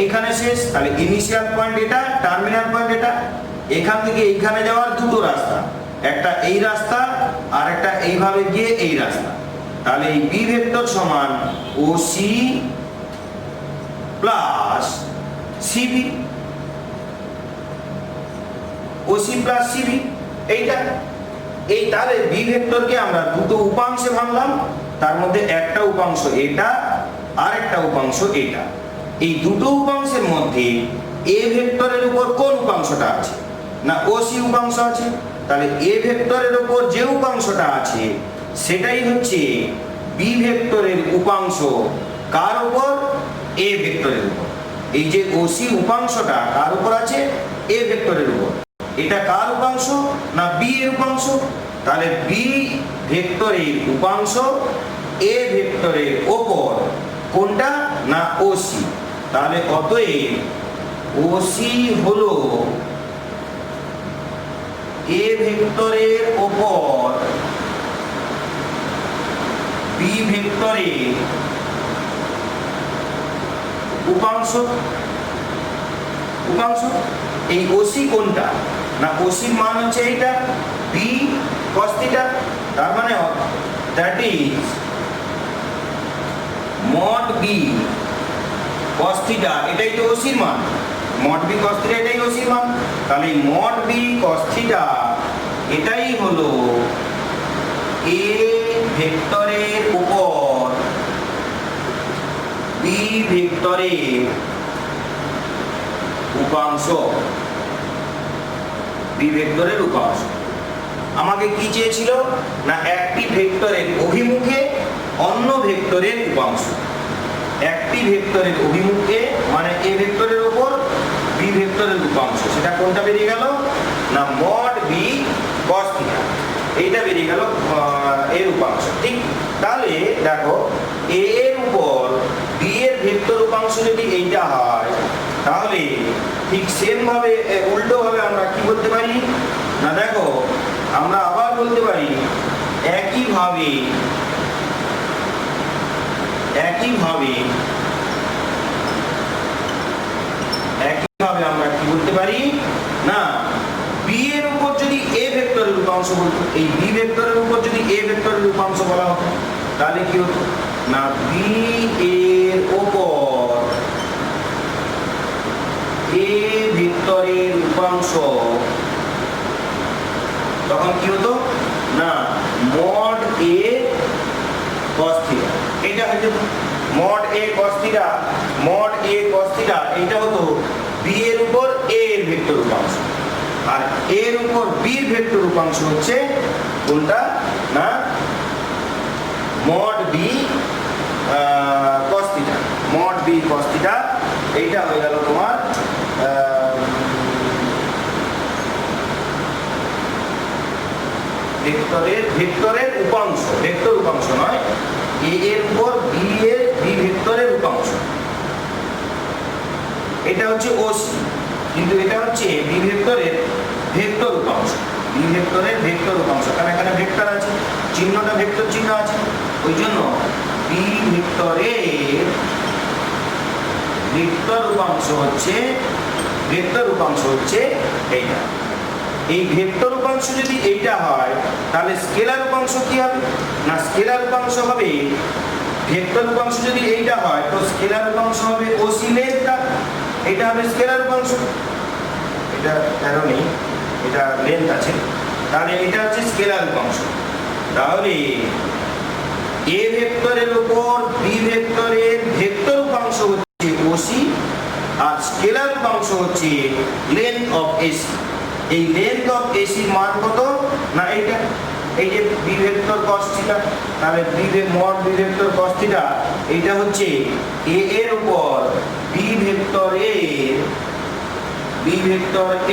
এইখানে শেষ, তাহলে ইনিশিয়াল পয়েন্ট এটা, টার্মিনাল পয়েন্ট এটা, এখান থেকে এইখানে যাওয়ার দুটো রাস্তা, একটা এই রাস্তা আর একটা এইভাবে গিয়ে এই রাস্তা, তাহলে এই বি ভেক্টর সমান OC plus CB, OC plus CB এইটা। এই তাহলে বি ভেক্টরকে আমরা দুটো উপাংশে ভাঙলাম, তার মধ্যে একটা উপাংশ এটা আর একটা উপাংশ এটা। এই দুটো উপাংশের মধ্যে এ ভেক্টরের উপর কোন উপাংশটা আছে? না ওসি উপাংশ আছে। তাহলে এ ভেক্টরের উপর যে উপাংশটা আছে সেটাই হচ্ছে বি ভেক্টরের উপাংশ। কার উপর? এ ভেক্টরের উপর। এই যে ওসি উপাংশটা কার উপর আছে? এ ভেক্টরের উপর। এটা কার উপাংশ? না বি এর উপাংশ। তাহলে বি ভেক্টরের উপাংশ এ ভেক্টরের উপর কোনটা? না ওসি। তাহলে অতএব ওসি হলো এ ভেক্টরের উপর বি ভেক্টরের উপাংশ। উপাংশ এই ওসি কোনটা? না ওসির মান হচ্ছে এইটা বি cos θ। তার মানে that is mod B cos θ, এটাই তো ওসির মান। মড বি cos θ এটাই ওসির মান। তাহলে মড বি cos θ এটাই হলো এ ভেক্টরের উপর বি ভেক্টরের উপাংশ। বি ভেক্টরের উপাংশ আমাকে কি চেয়েছিল? না একটি ভেক্টরের অভিমুখে অন্য ভেক্টরের উপাংশ। একটি ভেক্টরের অভিমুখে মানে এ ভেক্টরের উপর বি ভেক্টরের উপাংশ, সেটা কোনটা বেরিয়ে গেল? না মড বি cos θ, এইটা বেরিয়ে গেল এর উপাংশ। ঠিক, তাহলে দেখো এ এর উপর বি এর ভেক্টর উপাংশ যদি এইটা হয়, তাহলে ঠিক সেম ভাবে উল্টো ভাবে আমরা কি বলতে পারি? না দেখো আমরা আবার বলতে পারি একইভাবে আমরা কি বলতে পারি? না বি এর উপর যদি এ ভেক্টরের উপাংশ বলতো, এই বি ভেক্টরের উপর যদি এ ভেক্টরের উপাংশ বলা হতো তাহলে কি হতো? না বি এর উপর এ ভেক্টরের উপাংশ, তখন কি হতো? না মড এ cos θ, এটা হয়ে যেত mod A cos θ। Mod A cos θ এটা হতো বি এর উপর এ এর ভেক্টর উপাংশ, আর এর উপর বি এর ভেক্টর উপাংশ হচ্ছে কোনটা? না mod B cos θ। Mod B cos θ এইটা হয়ে গেল তোমার ভেক্টরের উপাংশ, ভেক্টর উপাংশ নয়, এ এর উপর বি এর বি ভেক্টরের উপাংশ। এটা হচ্ছে ওসি, কিন্তু এটা হচ্ছে বি ভেক্টরের ভেক্টর উপাংশ। বি ভেক্টরের ভেক্টর উপাংশ, কারণ এখানে ভেক্টর আছে, চিহ্নটা ভেক্টর চিহ্ন আছে, ওই জন্য বি ভেক্টরের ভেক্টর উপাংশ হচ্ছে এইটা। এই ভেক্টর উপাংশ যদি এইটা হয় তাহলে স্কেলার উপাংশ কি হবে? না স্কেলার উপাংশ হবে, ভেক্টর উপাংশ যদি এইটা হয় তো স্কেলার উপাংশ হবে ওসি লেন্থটা, এটা হবে স্কেলার উপাংশ। এটা অ্যারো নেই, এটা লেন্থ আছে, তাহলে এটা হচ্ছে স্কেলার উপাংশ। তাহলে এ ভেক্টরের উপর বি ভেক্টরের ভেক্টর উপাংশ হচ্ছে ওসি, আর স্কেলার উপাংশ হচ্ছে লেন্থ অফ এসি। এই লেন্থ অফ এসির মান কত? না এই যে বি ভেক্টর cos থিটা, তাহলে মড বি ভেক্টর cos থিটা এইটা হচ্ছে এ এর উপর বি ভেক্টর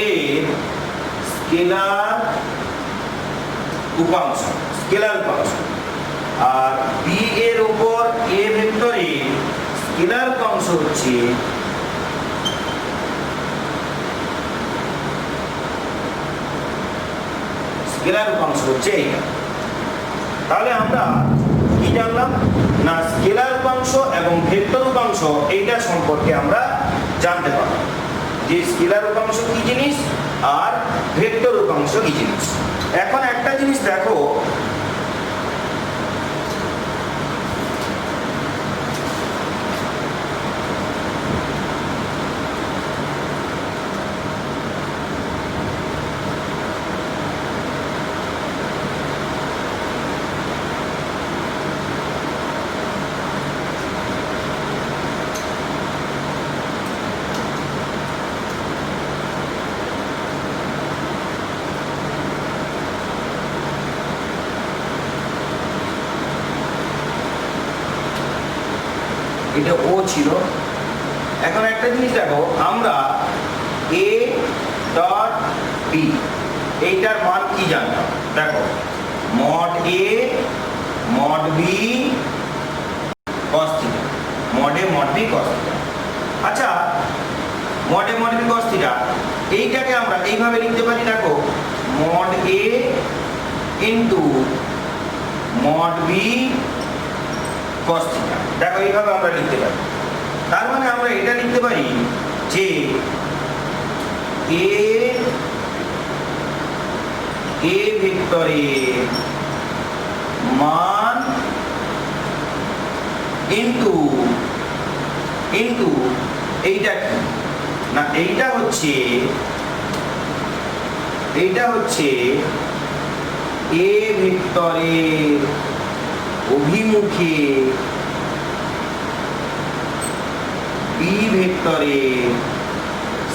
এর স্কেলার উপাংশ, আর বি এর উপর এ ভেক্টরের স্কেলার উপাংশ হচ্ছে এইটা। তাহলে আমরা কি জানলাম না, স্কেলার উপাংশ এবং ভেক্টর উপাংশ এইটা সম্পর্কে আমরা জানতে পারলাম যে স্কেলার উপাংশ কি জিনিস আর ভেক্টর উপাংশ কি জিনিস। এখন একটা জিনিস দেখো, এটা ও ছিল। এখন একটা জিনিস দেখো, আমরা এ ডট বি এইটার মান কি জানতাম, দেখো mod A mod B cos থিটা, মড বি cos থিটা। আচ্ছা, মড বি cos থিটা এইটাকে আমরা এইভাবে লিখতে পারি, দেখো mod A into mod B cos থিটা, দেখো এইভাবে আমরা লিখতে পারি। তার মানে আমরা এটা লিখতে পারি যে এ ভেক্টরের মান ইনটু এইটা কি না, এইটা হচ্ছে এ ভেক্টরের অভিমুখে বি ভেক্টরের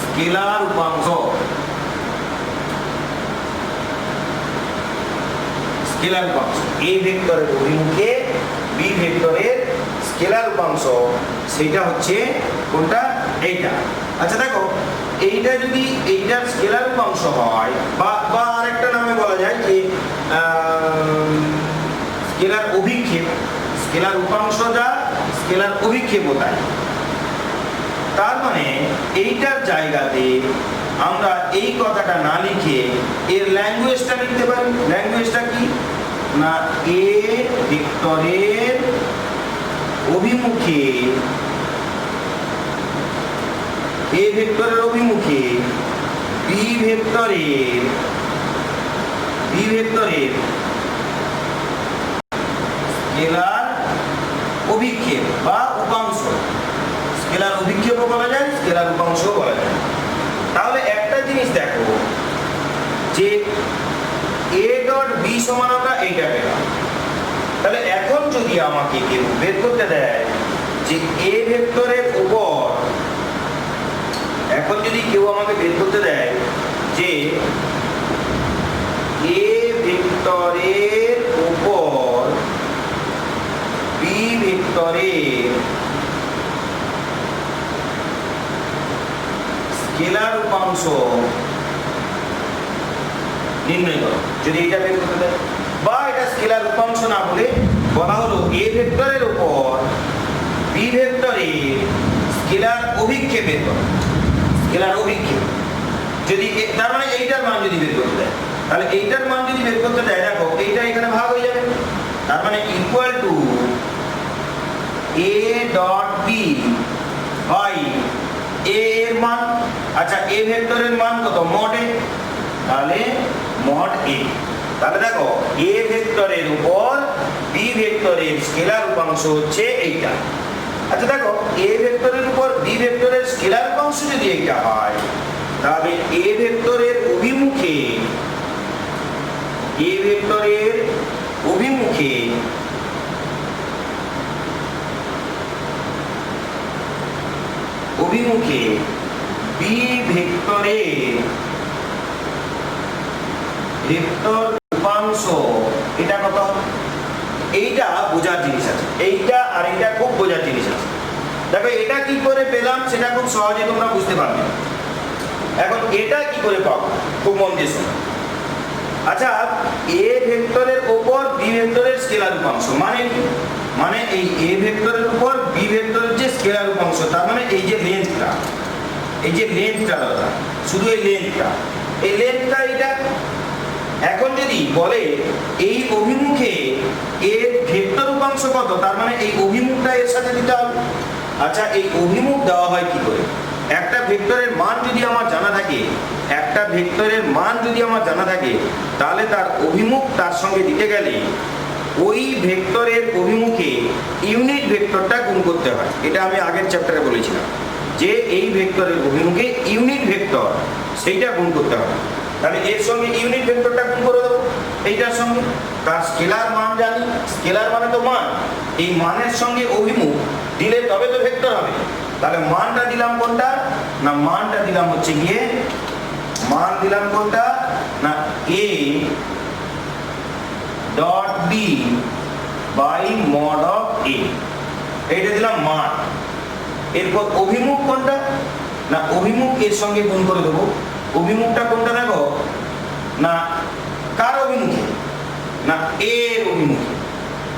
স্কেলার উপাংশ, এ ভেক্টরের অভিমুখে বি ভেক্টরের স্কেলার উপাংশ, সেটা হচ্ছে কোনটা, এইটা। আচ্ছা দেখো, এইটা যদি এইটার স্কেলার উপাংশ হয় বা আরেকটা নামে বলা যায় যে স্কেলার অভিক্ষেপ, স্কেলার উপাংশ যা স্কেলার অভিক্ষেপ তাই। তার মানে এইটার জায়গাতে আমরা এই কথাটা না লিখে এর ল্যাঙ্গুয়েজটা লিখতে পারি। ল্যাঙ্গুয়েজটা কি না, এ ভেক্টরের অভিমুখে বি ভেক্টরের স্কেলার অভিক্ষেপ বা উপাংশ, স্কেলার অভিক্ষেপও বলা যায়, স্কেলার উপাংশও বলা যায়। তাহলে একটা জিনিস দেখো যে এ ডট বি সমান আমরা এইটা পেলাম। তাহলে এখন যদি আমাকে কেউ বের করতে দেয় যে এ ভেক্টরের উপর, এখন যদি কেউ আমাকে বের করতে দেয় যে এ ভেক্টরের উপর বি ভেক্টরের স্কেলার উপাংশ নির্ণয় করো, যদি এটা বের করতে দেয়, বা এটা স্কেলার উপাংশ না বলে বলা হলো এ ভেক্টরের উপর বি ভেক্টরের স্কেলার অভিক্ষেপ বের করো, স্কেলার অভিক্ষেপ। যদি তার মানে এইটার মান যদি বের করতে দেয়, তাহলে এইটার মান যদি বের করতে দেয়, দেখো এইটা এখানে ভাগ হয়ে যাবে, তার মানে equal to A dot B by A এর মান। আচ্ছা, এ ভেক্টরের মান কত, মড এ, তাহলে মড এ। তাহলে দেখো এ ভেক্টরের উপর বি ভেক্টরের স্কেলার উপাংশ হচ্ছে এইটা। আচ্ছা দেখো, এ ভেক্টরের উপর বি ভেক্টরের স্কেলার উপাংশ যদি এইটা হয়, তাহলে এ ভেক্টরের অভিমুখে বি ভেক্টরের ভেক্টর উপাংশ এইটা বোঝার জিনিস আছে, এইটা আর এইটা খুব বোঝার জিনিস আছে। দেখো এটা কি করে পেলাম সেটা খুব সহজে তোমরা বুঝতে পারবে। এখন এটা কি করে পাবো খুব মন দিয়ে শোনো। আচ্ছা, এ ভেক্টরের উপর বি ভেক্টরের স্কেলার উপাংশ মানে কি? মানে এই এ ভেক্টরের উপর বি ভেক্টরের যে স্কেলার উপাংশ, তার মানে এই যে লেন্থটা, এই যে লেন্থটা দাদা, শুধু এই লেন্থটা, এই লেন্থটা এটা। এখন যদি বলে এই অভিমুখে এর ভেক্টর উপাংশ কত, তার মানে এই অভিমুখটা এর সাথে দিতে হবে। আচ্ছা, এই অভিমুখ দেওয়া হয় কি করে? একটা ভেক্টরের মান যদি আমার জানা থাকে, একটা ভেক্টরের মান যদি আমার জানা থাকে, তাহলে তার অভিমুখ তার সঙ্গে দিতে গেলে ওই ভেক্টরের অভিমুখে ইউনিট ভেক্টরটা গুণ করতে হয়। এটা আমি আগের চ্যাপ্টারে বলেছিলাম যে এই ভেক্টরের অভিমুখে ইউনিট ভেক্টর সেইটা গুণ করতে হবে। তাহলে এর সঙ্গে ইউনিট ভেক্টরটা গুণ করে দেবো এইটার সঙ্গে। তার স্কেলার মান জানি, স্কেলার মানে তো মান, এই মানের সঙ্গে অভিমুখ দিলে তবে তো ভেক্টর হবে। তাহলে মানটা দিলাম কোনটা না, মানটা দিলাম হচ্ছে গিয়ে, মান দিলাম কোনটা না A dot B by mod of A, এইটা দিলাম মান। এরপর অভিমুখ কোনটা না, অভিমুখ এর সঙ্গে গুণ করে দেবো। অভিমুখটা কোনটা দেখো না, কার অভিমুখে না এর অভিমুখে,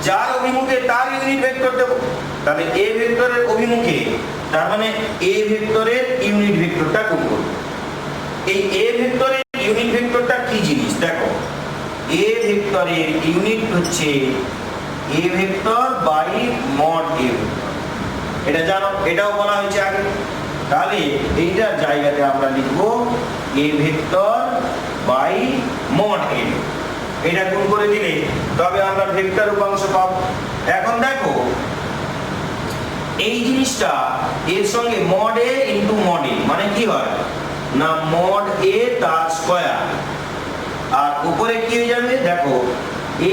যার অভিমুখে তার ইউনিট ভেক্টর দেবো। তাহলে এ ভেক্টরের অভিমুখে, তার মানে এ ভেক্টরের ইউনিট ভেক্টরটা গুণ করব। এই এ ভেক্টরের ইউনিট ভেক্টরটা কি জিনিস দেখো, এ ভেক্টরের ইউনিট হচ্ছে A vector by mod A vector, এটা জানো, এটাও বলা হয়েছে আগে। তাহলে এইটার জায়গাতে আমরা লিখব A vector by mod A, এটা গুণ করে দিলে তবে আমরা ভেক্টর উপাংশ পাব। এখন দেখো এই জিনিসটা এর সঙ্গে মড এ ইনটু মড এ মানে কি হয় না, মড এ তার স্কয়ার, আর উপরে কি হয়ে যাবে দেখো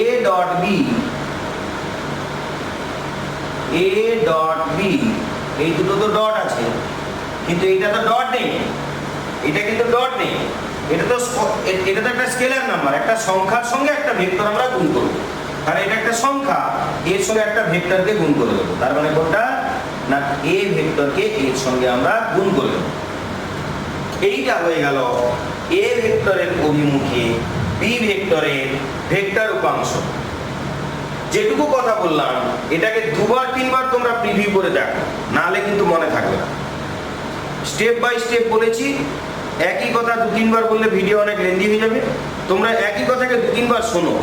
A dot B, A dot B, এই দুটো তো ডট আছে কিন্তু এটা তো ডট নেই, এটা কিন্তু ডট নেই, এটা তো একটা স্কেলার নাম্বার, একটা সংখ্যার সঙ্গে একটা ভেক্টর আমরা গুণ করব। তাহলে এটা একটা সংখ্যা, এর সঙ্গে একটা ভেক্টরকে গুণ করে দেবো। তার মানে কোনটা না, এ ভেক্টরকে এর সঙ্গে আমরা গুণ করে দেবো। এইটা হয়ে গেল এ ভেক্টরের অভিমুখে বি ভেক্টরের ভেক্টর উপাংশ। যেটুকু কথা বললাম এটাকে দুবার তিনবার তোমরা প্রিভিউ করে দেখো, নাহলে কিন্তু মনে থাকবে না। স্টেপ বাই স্টেপ বলেছি, একই কথা দু তিনবার বললে ভিডিও অনেক লেন্দি হয়ে যাবে। তোমরা একই কথাকে দু তিনবার শোনো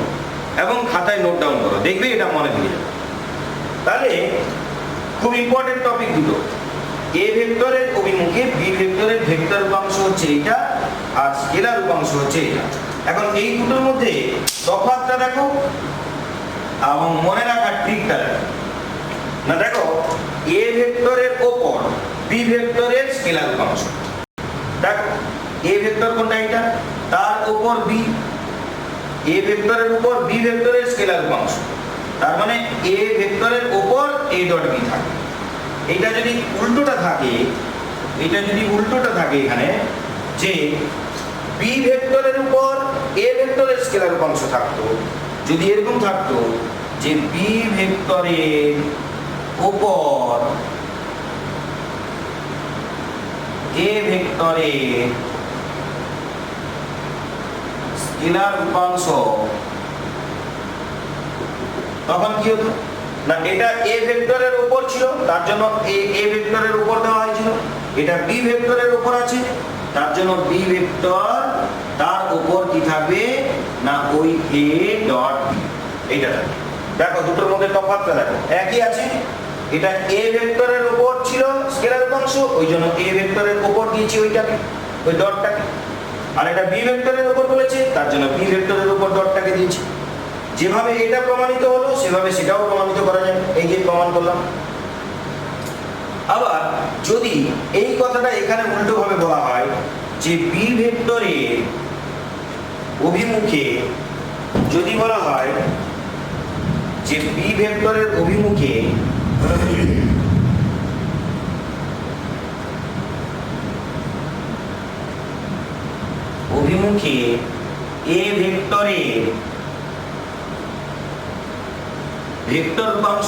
এবং খাতায় নোট ডাউন করো, দেখবে এটা মনে থেকে যাবে। তাহলে খুব ইম্পর্টেন্ট টপিক দুটো, এ ভেক্টরের অভিমুখে বি ভেক্টরের ভেক্টর উপাংশ হচ্ছে এটা, আর স্কেলার উপাংশ হচ্ছে এটা। এখন এই দুটোর মধ্যে তফাৎটা দেখো এবং মনে রাখার ট্রিকটা দেখো না। দেখো এ ভেক্টরের ওপর বি ভেক্টরের স্কেলার উপাংশ, দেখো এ ভেক্টর কোনটা এটা, তার উপর বি, এ ভেক্টরের উপর বি ভেক্টরের স্কেলার উপাংশ, তার মানে এ ভেক্টরের উপর এ ডট বি থাকে। এটা যদি উল্টোটা থাকে, এটা যদি উল্টোটা থাকে এখানে যে বি ভেক্টরের উপর এ ভেক্টরের স্কেলার উপাংশ থাকতো, যদি এরকম থাকতো যে বি ভেক্টরের উপর এ ভেক্টরের স্কেলার উপাংশ, তখন কি হতো না, এটা এ ভেক্টরের উপর ছিল তার জন্য এ ভেক্টরের উপর দেওয়া হয়েছিল, এটা বি ভেক্টরের উপর আছে তার জন্য বি ভেক্টর তার উপর কি থাকবে না ওই এ ডট বি, এইটা থাকবে। দেখো দুটোর মধ্যে তফাৎটা দেখো, একই আছে। এটা এ ভেক্টরের উপর ছিল স্কেলার উপাংশ, ওই জন্য এ ভেক্টরের উপর দিয়েছি ওইটাকে, ওই ডটটাকে। আর এটা বি ভেক্টরের উপর বলেছে তার জন্য বি ভেক্টরের উপর ডটটাকে দিয়েছি। যেভাবে এটা প্রমাণিত হলো সেভাবে সেটাও প্রমাণিত করা যায়, এই যে প্রমাণ করলাম। আবার যদি এই কথাটা এখানে উল্টো ভাবে বলা হয় যে বি ভেক্টরের অভিমুখে, যদি বলা হয় যে বি ভেক্টরের অভিমুখে এ ভেক্টরের ভেক্টর রূপাংশ।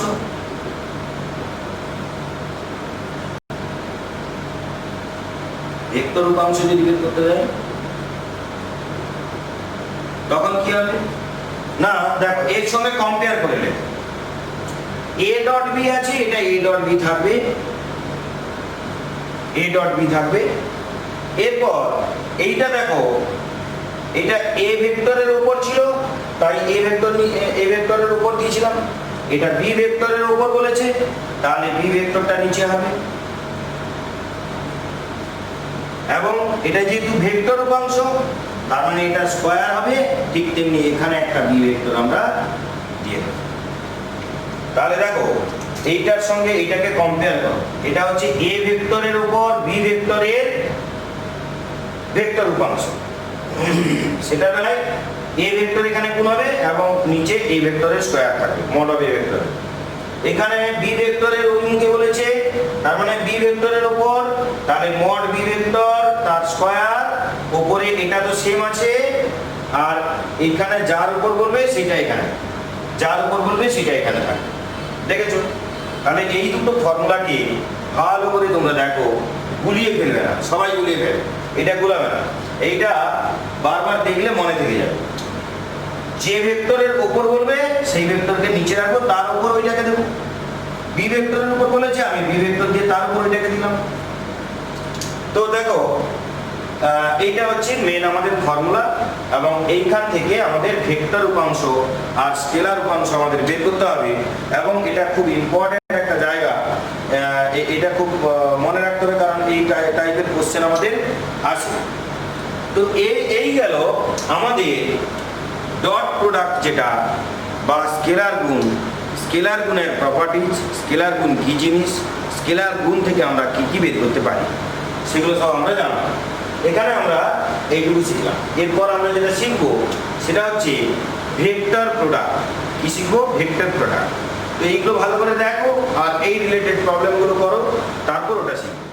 ভেক্টর রূপাংশ যদি বের করতে যাই তখন কি হবে না, দেখো এর সঙ্গে কম্পেয়ার করে নেব। এ ডট বি আছে, এটা এ ডট বি থাকবে, এ ডট বি থাকবে। এরপর এইটা দেখো, এটা এ ভেক্টরের উপর ছিল, তাই এ ভেক্টরের উপর দিয়েছিলাম। এটা বি ভেক্টরের উপর বলেছে, তাহলে বি ভেক্টরটা নিচে হবে। এবং এটা যেহেতু ভেক্টর রূপাংশ, তার মানে এটা স্কয়ার হবে, ঠিক তেমনি এখানে একটা বি ভেক্টর আমরা দিয়ে দেব। তাহলে দেখো এইটার সঙ্গে এইটাকে কম্পেয়ার করো। এটা হচ্ছে এ ভেক্টরের উপর বি ভেক্টরের ভেক্টর রূপাংশ। সেটা বেলায় এ ভেক্টর এখানে গুণ হবে এবং নিচে এ ভেক্টরের স্কয়ার থাকবে, মড অফ এ ভেক্টর। এখানে বি ভেক্টরের অভিমুখে বলেছে, তার মানে বি ভেক্টরের উপর, তাহলে মড বি ভেক্টর তার স্কয়ার, উপরে এটা তো সেম আছে, আর এখানে যার উপর বলবে সেটা এখানে, যার উপর বলবে সেটা এখানে থাকবে। দেখেছো? তাহলে এই দুটো ফর্মুলাকে ভালো করে তোমরা দেখো, গুলিয়ে ফেলবে না, সবাই গুলিয়ে ফেলবে, এটা গুলাবে না, এইটা বারবার দেখলে মনে থেকে যাবে। যে ভেক্টরের উপর বলবে সেই ভেক্টরকে নিচে রাখবো, তার উপর ওইটাকে দেবো। বি ভেক্টরের উপর বলেছে, আমি বি ভেক্টর দিয়ে তার উপর ওইটাকে দিলাম। তো দেখো এইটা হচ্ছে মেন আমাদের ফর্মুলা, এবং এইখান থেকে আমাদের ভেক্টর উপাংশ আর স্কেলার উপাংশ আমাদের বের করতে হবে। এবং এটা খুব ইম্পর্টেন্ট একটা জায়গা, এটা খুব মনে রাখতে হবে, কারণ এই টাইপের কোশ্চেন আমাদের আসে। তো এই গেল আমাদের ডট প্রোডাক্ট, যেটা বা স্কেলার গুণ, স্কেলার গুণের প্রপার্টিজ, স্কেলার গুণ কি জিনিস, স্কেলার গুণ থেকে আমরা কি কি বের করতে পারি, সেগুলো সব আমরা জানলাম। এখানে আমরা এইটুকু শিখলাম। এরপর আমরা যেটা শিখবো সেটা হচ্ছে ভেক্টর প্রোডাক্ট। কি শিখবো? Vector product. তো এইগুলো ভালো করে দেখো আর এই রিলেটেড প্রবলেমগুলো করো, তারপর ওটা শিখবো।